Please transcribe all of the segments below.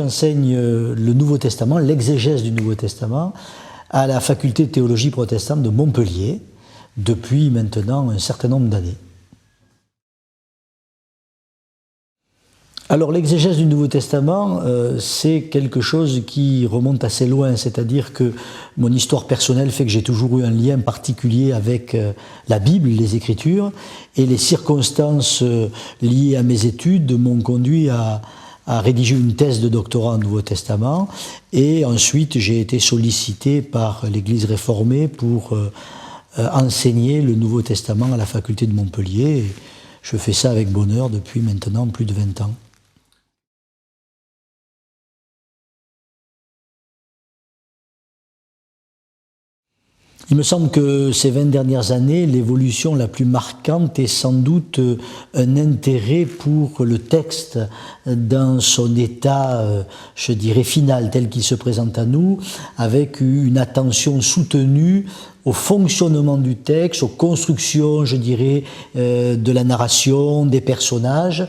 j'enseigne le Nouveau Testament, l'exégèse du Nouveau Testament, à la faculté de théologie protestante de Montpellier, depuis maintenant un certain nombre d'années. Alors l'exégèse du Nouveau Testament, c'est quelque chose qui remonte assez loin, c'est-à-dire que mon histoire personnelle fait que j'ai toujours eu un lien particulier avec la Bible, les Écritures, et les circonstances liées à mes études m'ont conduit à rédiger une thèse de doctorat en Nouveau Testament, et ensuite j'ai été sollicité par l'Église réformée pour enseigner le Nouveau Testament à la faculté de Montpellier. Et je fais ça avec bonheur depuis maintenant plus de 20 ans. Il me semble que ces 20 dernières années, l'évolution la plus marquante est sans doute un intérêt pour le texte dans son état, je dirais, final, tel qu'il se présente à nous, avec une attention soutenue au fonctionnement du texte, aux constructions, je dirais, de la narration, des personnages,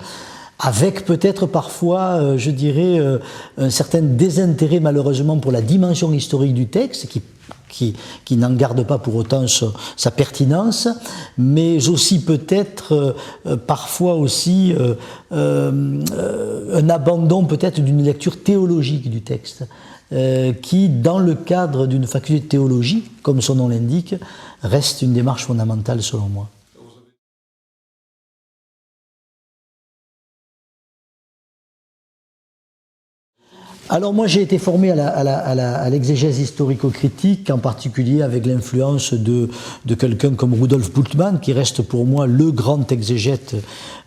avec peut-être parfois, je dirais, un certain désintérêt malheureusement pour la dimension historique du texte, qui n'en garde pas pour autant sa pertinence, mais aussi peut-être parfois aussi un abandon peut-être d'une lecture théologique du texte, qui, dans le cadre d'une faculté de théologie, comme son nom l'indique, reste une démarche fondamentale selon moi. Alors moi j'ai été formé à l'exégèse historico-critique, en particulier avec l'influence de quelqu'un comme Rudolf Bultmann, qui reste pour moi le grand exégète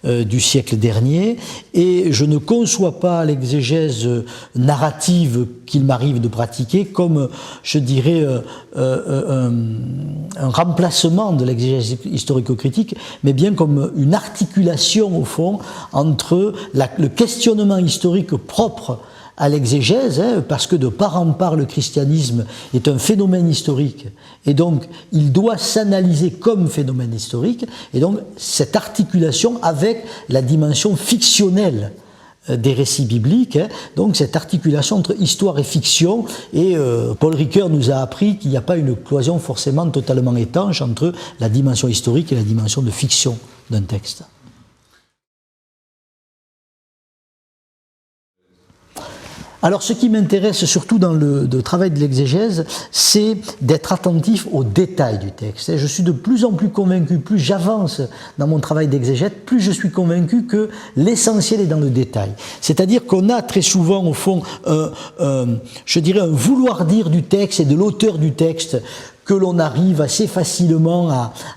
du siècle dernier, et je ne conçois pas l'exégèse narrative qu'il m'arrive de pratiquer comme, je dirais, un remplacement de l'exégèse historico-critique, mais bien comme une articulation au fond entre le questionnement historique propre à l'exégèse, parce que de part en part le christianisme est un phénomène historique, et donc il doit s'analyser comme phénomène historique, et donc cette articulation avec la dimension fictionnelle des récits bibliques, donc cette articulation entre histoire et fiction, et Paul Ricoeur nous a appris qu'il n'y a pas une cloison forcément totalement étanche entre la dimension historique et la dimension de fiction d'un texte. Alors ce qui m'intéresse surtout dans le travail de l'exégèse, c'est d'être attentif aux détails du texte. Je suis de plus en plus convaincu, plus j'avance dans mon travail d'exégète, plus je suis convaincu que l'essentiel est dans le détail. C'est-à-dire qu'on a très souvent au fond, je dirais, un vouloir dire du texte et de l'auteur du texte que l'on arrive assez facilement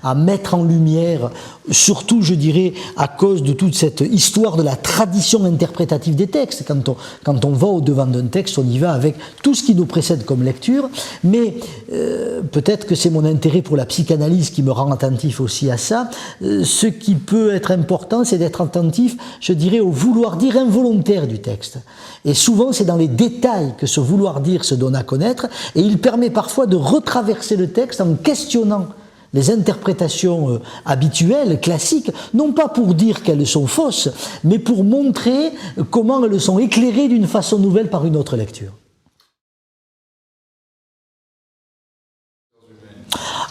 à mettre en lumière, surtout, je dirais, à cause de toute cette histoire de la tradition interprétative des textes. Quand on va au-devant d'un texte, on y va avec tout ce qui nous précède comme lecture, mais peut-être que c'est mon intérêt pour la psychanalyse qui me rend attentif aussi à ça. Ce qui peut être important, c'est d'être attentif, je dirais, au vouloir dire involontaire du texte. Et souvent, c'est dans les détails que ce vouloir dire se donne à connaître, et il permet parfois de retraverser le texte en questionnant les interprétations habituelles, classiques, non pas pour dire qu'elles sont fausses, mais pour montrer comment elles sont éclairées d'une façon nouvelle par une autre lecture.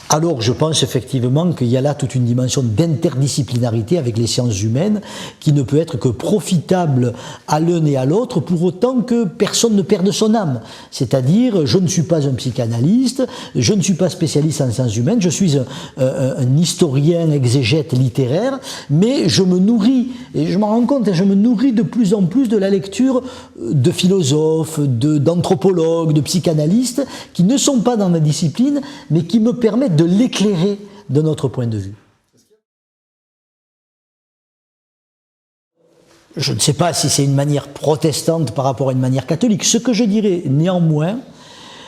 Alors je pense effectivement qu'il y a là toute une dimension d'interdisciplinarité avec les sciences humaines qui ne peut être que profitable à l'un et à l'autre pour autant que personne ne perde son âme. C'est-à-dire, je ne suis pas un psychanalyste, je ne suis pas spécialiste en sciences humaines, je suis un historien exégète littéraire, mais je me nourris, et je m'en rends compte, je me nourris de plus en plus de la lecture de philosophes, d'anthropologues, de psychanalystes qui ne sont pas dans ma discipline, mais qui me permettent de l'éclairer de notre point de vue. Je ne sais pas si c'est une manière protestante par rapport à une manière catholique. Ce que je dirais néanmoins,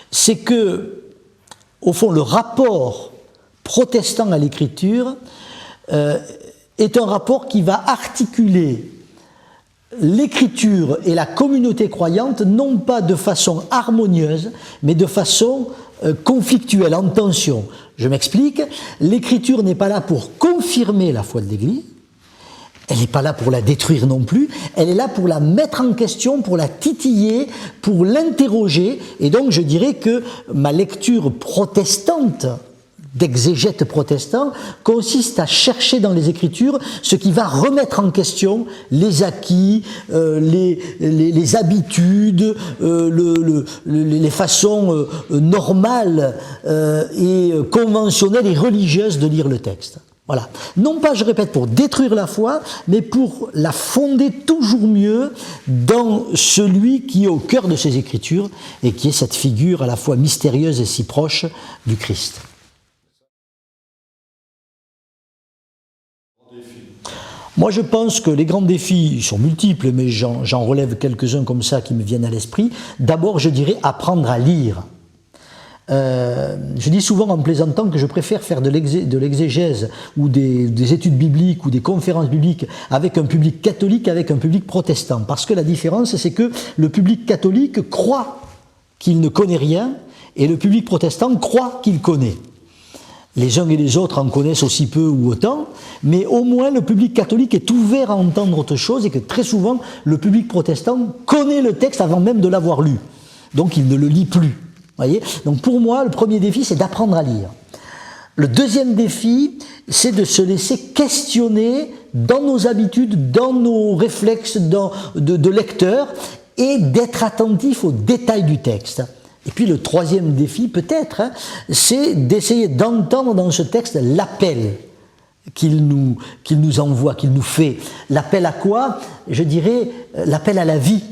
c'est que, au fond, le rapport protestant à l'écriture est un rapport qui va articuler l'écriture et la communauté croyante, non pas de façon harmonieuse, mais de façon conflictuelle, en tension. Je m'explique, l'écriture n'est pas là pour confirmer la foi de l'Église, Elle n'est pas là pour la détruire non plus, elle est là pour la mettre en question, pour la titiller, pour l'interroger. Et donc je dirais que ma lecture protestante, d'exégète protestant, consiste à chercher dans les Écritures ce qui va remettre en question les acquis, les habitudes, les façons normales et conventionnelles et religieuses de lire le texte. Voilà. Non pas, je répète, pour détruire la foi, mais pour la fonder toujours mieux dans celui qui est au cœur de ces Écritures et qui est cette figure à la fois mystérieuse et si proche du Christ. Moi, je pense que les grands défis sont multiples, mais j'en relève quelques-uns comme ça qui me viennent à l'esprit. D'abord, je dirais apprendre à lire. Je dis souvent en plaisantant que je préfère faire de l'exégèse ou des études bibliques ou des conférences bibliques avec un public catholique qu'avec un public protestant. Parce que la différence, c'est que le public catholique croit qu'il ne connaît rien et le public protestant croit qu'il connaît. Les uns et les autres en connaissent aussi peu ou autant, mais au moins le public catholique est ouvert à entendre autre chose et que très souvent le public protestant connaît le texte avant même de l'avoir lu. Donc il ne le lit plus. Voyez ? Donc pour moi, le premier défi, c'est d'apprendre à lire. Le deuxième défi, c'est de se laisser questionner dans nos habitudes, dans nos réflexes de lecteur et d'être attentif aux détails du texte. Et puis le troisième défi, peut-être, c'est d'essayer d'entendre dans ce texte l'appel qu'il nous envoie, qu'il nous fait. L'appel à quoi ? Je dirais l'appel à la vie.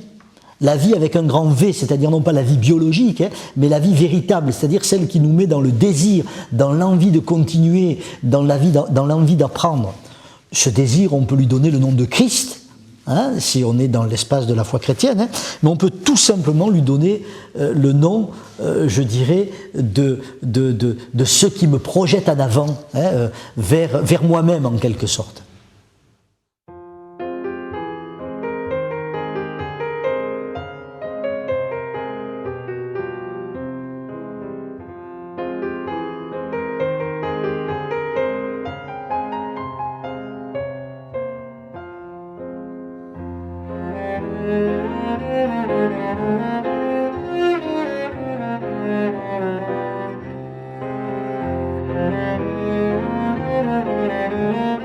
La vie avec un grand V, c'est-à-dire non pas la vie biologique, mais la vie véritable, c'est-à-dire celle qui nous met dans le désir, dans l'envie de continuer, dans l'envie d'apprendre. Ce désir, on peut lui donner le nom de Christ, si on est dans l'espace de la foi chrétienne, mais on peut tout simplement lui donner le nom, je dirais, de ce qui me projette en avant, vers moi-même en quelque sorte. Thank you.